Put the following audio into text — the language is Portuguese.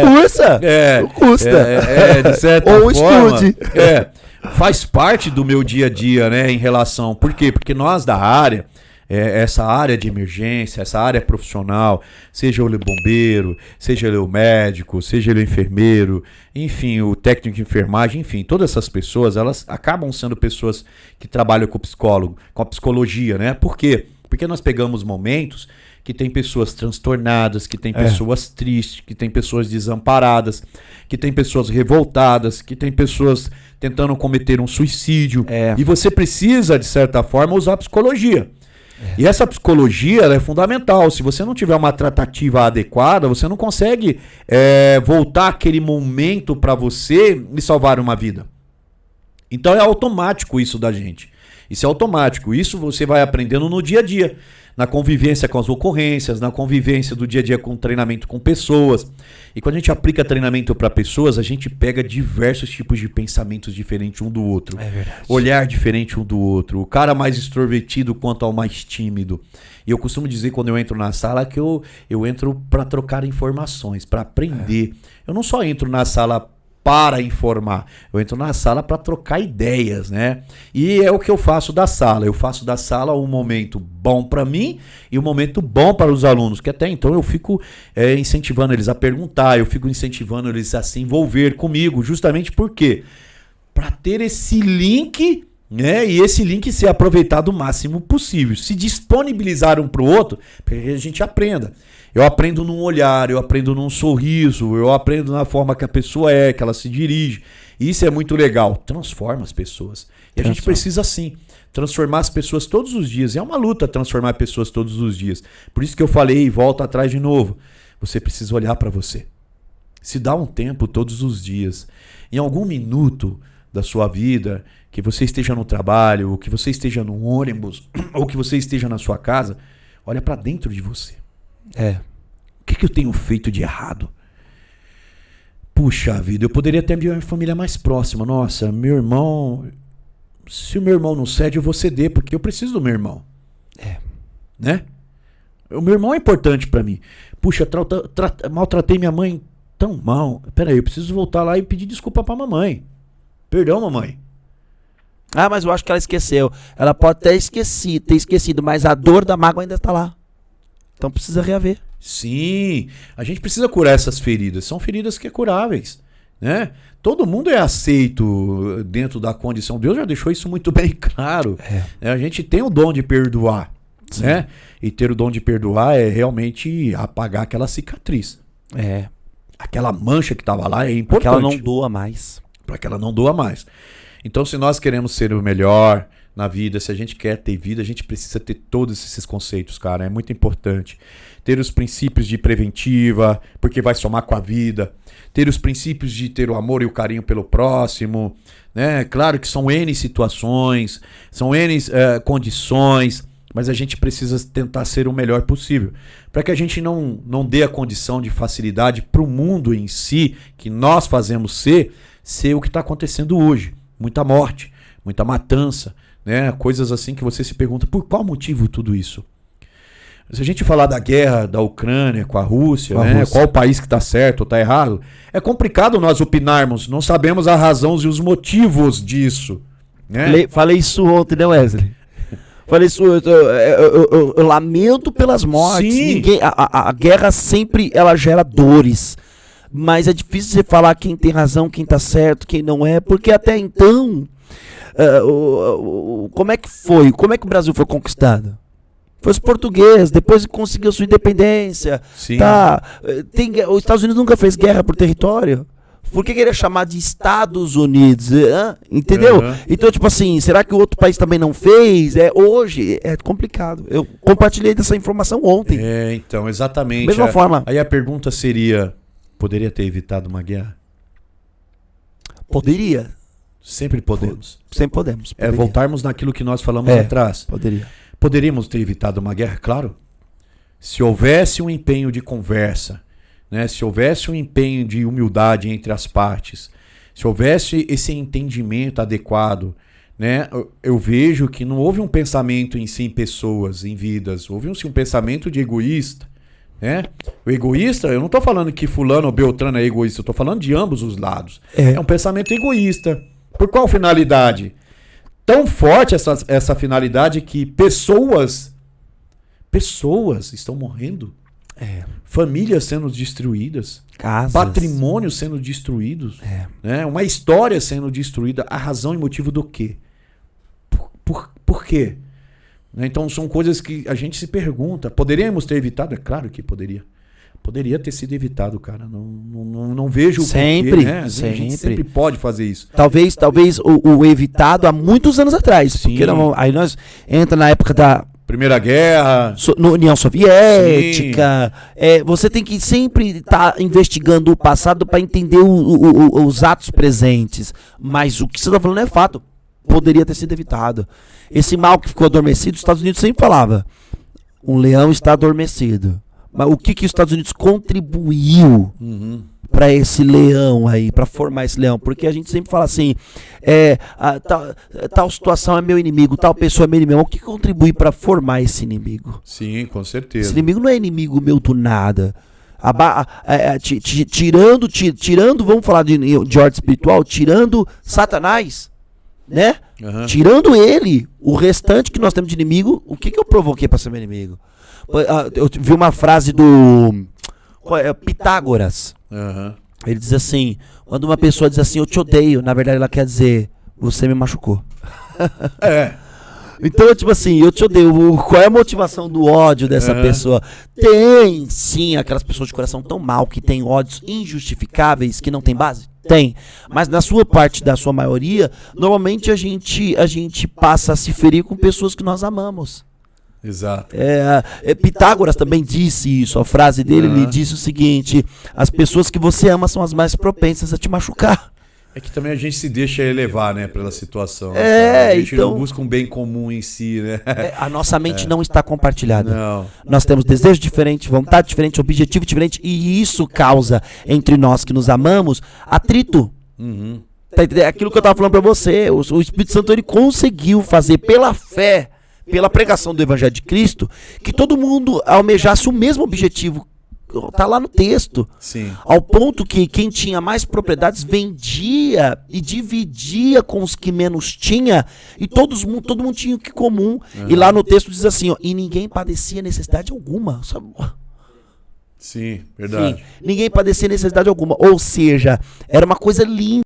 Custa. Custa. De certa Ou forma, estude. faz parte do meu dia a dia, né, em relação... Por quê? Porque nós da área, essa área de emergência, essa área profissional, seja ele o bombeiro, seja ele o médico, seja ele o enfermeiro, enfim, o técnico de enfermagem, enfim, todas essas pessoas, elas acabam sendo pessoas que trabalham com o psicólogo, com a psicologia, né? Por quê? Porque nós pegamos momentos que tem pessoas transtornadas, que tem pessoas tristes, que tem pessoas desamparadas, que tem pessoas revoltadas, que tem pessoas tentando cometer um suicídio. E você precisa, de certa forma, usar a psicologia. E essa psicologia ela é fundamental. Se você não tiver uma tratativa adequada, você não consegue voltar aquele momento para você e salvar uma vida. Então é automático isso da gente. Isso é automático. Isso você vai aprendendo no dia a dia. Na convivência com as ocorrências, na convivência do dia a dia com treinamento com pessoas. E quando a gente aplica treinamento para pessoas, a gente pega diversos tipos de pensamentos diferentes um do outro. É verdade. Olhar diferente um do outro. O cara mais extrovertido quanto ao mais tímido. E eu costumo dizer quando eu entro na sala que eu entro para trocar informações, para aprender. Eu não só entro na sala para informar, eu entro na sala para trocar ideias, né? E é o que eu faço da sala. Eu faço da sala um momento bom para mim e um momento bom para os alunos, que até então eu fico incentivando eles a perguntar, eu fico incentivando eles a se envolver comigo, justamente porque para ter esse link, né? E esse link ser aproveitado o máximo possível, se disponibilizar um para o outro, para que a gente aprenda. Eu aprendo num olhar, eu aprendo num sorriso, eu aprendo na forma que a pessoa que ela se dirige. E isso é muito legal. Transforma as pessoas. E a gente precisa, sim, transformar as pessoas todos os dias. É uma luta transformar pessoas todos os dias. Por isso que eu falei e volto atrás de novo. Você precisa olhar para você. Se dá um tempo todos os dias. Em algum minuto da sua vida, que você esteja no trabalho, ou que você esteja no ônibus, ou que você esteja na sua casa, olha para dentro de você. O que eu tenho feito de errado? Puxa vida, eu poderia ter minha família mais próxima. Nossa, meu irmão... Se o meu irmão não cede, eu vou ceder, porque eu preciso do meu irmão. Né? O meu irmão é importante pra mim. Puxa, maltratei minha mãe tão mal. Peraí, eu preciso voltar lá e pedir desculpa pra mamãe. Perdão, mamãe. Mas eu acho que ela esqueceu. Ela pode ter esquecido, mas a dor da mágoa ainda tá lá. Então precisa reaver. Sim, a gente precisa curar essas feridas. São feridas que é curáveis, né? Todo mundo é aceito dentro da condição. Deus já deixou isso muito bem claro. A gente tem o dom de perdoar, né? E ter o dom de perdoar é realmente apagar aquela cicatriz. Aquela mancha que estava lá é importante. Para que ela não doa mais. Para que ela não doa mais. Então, se nós queremos ser o melhor na vida, se a gente quer ter vida, a gente precisa ter todos esses conceitos, cara. É muito importante. Ter os princípios de preventiva, porque vai somar com a vida. Ter os princípios de ter o amor e o carinho pelo próximo, né? Claro que são N situações, são N condições, mas a gente precisa tentar ser o melhor possível. Para que a gente não dê a condição de facilidade para o mundo em si, que nós fazemos ser o que está acontecendo hoje. Muita morte, muita matança, né? Coisas assim que você se pergunta, por qual motivo tudo isso? Se a gente falar da guerra da Ucrânia com a Rússia, né? Qual país que está certo ou está errado, é complicado nós opinarmos, não sabemos a razão e os motivos disso. Né? Falei isso ontem, né, Wesley? Falei isso, eu lamento pelas mortes. A guerra sempre ela gera dores. Mas é difícil você falar quem tem razão, quem está certo, quem não é, porque até então, como é que foi? Como é que o Brasil foi conquistado? Foi os portugueses, depois conseguiu sua independência. Sim. Os Estados Unidos nunca fez guerra por território. Por que ele é chamado de Estados Unidos? Entendeu? Então, tipo assim, será que o outro país também não fez? Hoje é complicado. Eu compartilhei dessa informação ontem. Então, exatamente. Da mesma forma. Aí a pergunta seria, poderia ter evitado uma guerra? Poderia. Sempre podemos. Sempre podemos. Voltarmos naquilo que nós falamos atrás. Poderia. Poderíamos ter evitado uma guerra, claro. Se houvesse um empenho de conversa, né? Se houvesse um empenho de humildade entre as partes, se houvesse esse entendimento adequado, né? Eu vejo que não houve um pensamento em si, em pessoas, em vidas. Houve um pensamento de egoísta, né? O egoísta, eu não tô falando que fulano ou beltrano é egoísta, eu tô falando de ambos os lados. É um pensamento egoísta. Por qual finalidade? Tão forte essa finalidade que pessoas estão morrendo. Famílias sendo destruídas. Casas. Patrimônios sendo destruídos. Né? Uma história sendo destruída. A razão e motivo do quê? Por quê? Então são coisas que a gente se pergunta. Poderíamos ter evitado? É claro que poderia. Poderia ter sido evitado, cara. Não vejo sempre, porquê, né? sempre. A gente sempre pode fazer isso. Talvez o evitado há muitos anos atrás. Sim. Porque aí nós entra na época da Primeira Guerra. Na União Soviética. Você tem que sempre estar investigando o passado para entender os atos presentes. Mas o que você está falando é fato. Poderia ter sido evitado. Esse mal que ficou adormecido, os Estados Unidos sempre falava: um leão está adormecido. Mas o que os Estados Unidos contribuiu para esse leão aí, para formar esse leão? Porque a gente sempre fala assim, tal situação é meu inimigo, tal pessoa é meu inimigo. O que contribui para formar esse inimigo? Sim, com certeza. Esse inimigo não é inimigo meu do nada. Tirando, vamos falar de ordem espiritual, tirando Satanás, né? Tirando ele, o restante que nós temos de inimigo, o que eu provoquei para ser meu inimigo? Eu vi uma frase do Pitágoras. Ele diz assim: quando uma pessoa diz assim, eu te odeio, na verdade ela quer dizer, você me machucou. Então, tipo assim, eu te odeio. Qual é a motivação do ódio dessa pessoa? Tem, sim, aquelas pessoas de coração tão mal que têm ódios injustificáveis, que não tem base? Tem. Mas na sua parte, da sua maioria, normalmente a gente passa a se ferir com pessoas que nós amamos. Exato. Pitágoras também disse isso. A frase dele, ele disse o seguinte: as pessoas que você ama são as mais propensas a te machucar. É que também a gente se deixa elevar, né, pela situação. A gente não busca um bem comum em si, né? A nossa mente não está compartilhada. Não. Nós temos desejo diferente, vontade diferente, objetivo diferente, e isso causa entre nós que nos amamos atrito. É aquilo que eu estava falando para você. O Espírito Santo, ele conseguiu fazer pela fé, pela pregação do Evangelho de Cristo, que todo mundo almejasse o mesmo objetivo. Tá lá no texto. Sim. Ao ponto que quem tinha mais propriedades vendia e dividia com os que menos tinha, e todo mundo tinha o que comum. E lá no texto diz assim, ó, e ninguém padecia necessidade alguma. Sabe? Sim, verdade. Sim, ninguém padecia necessidade alguma. Ou seja, era uma coisa linda.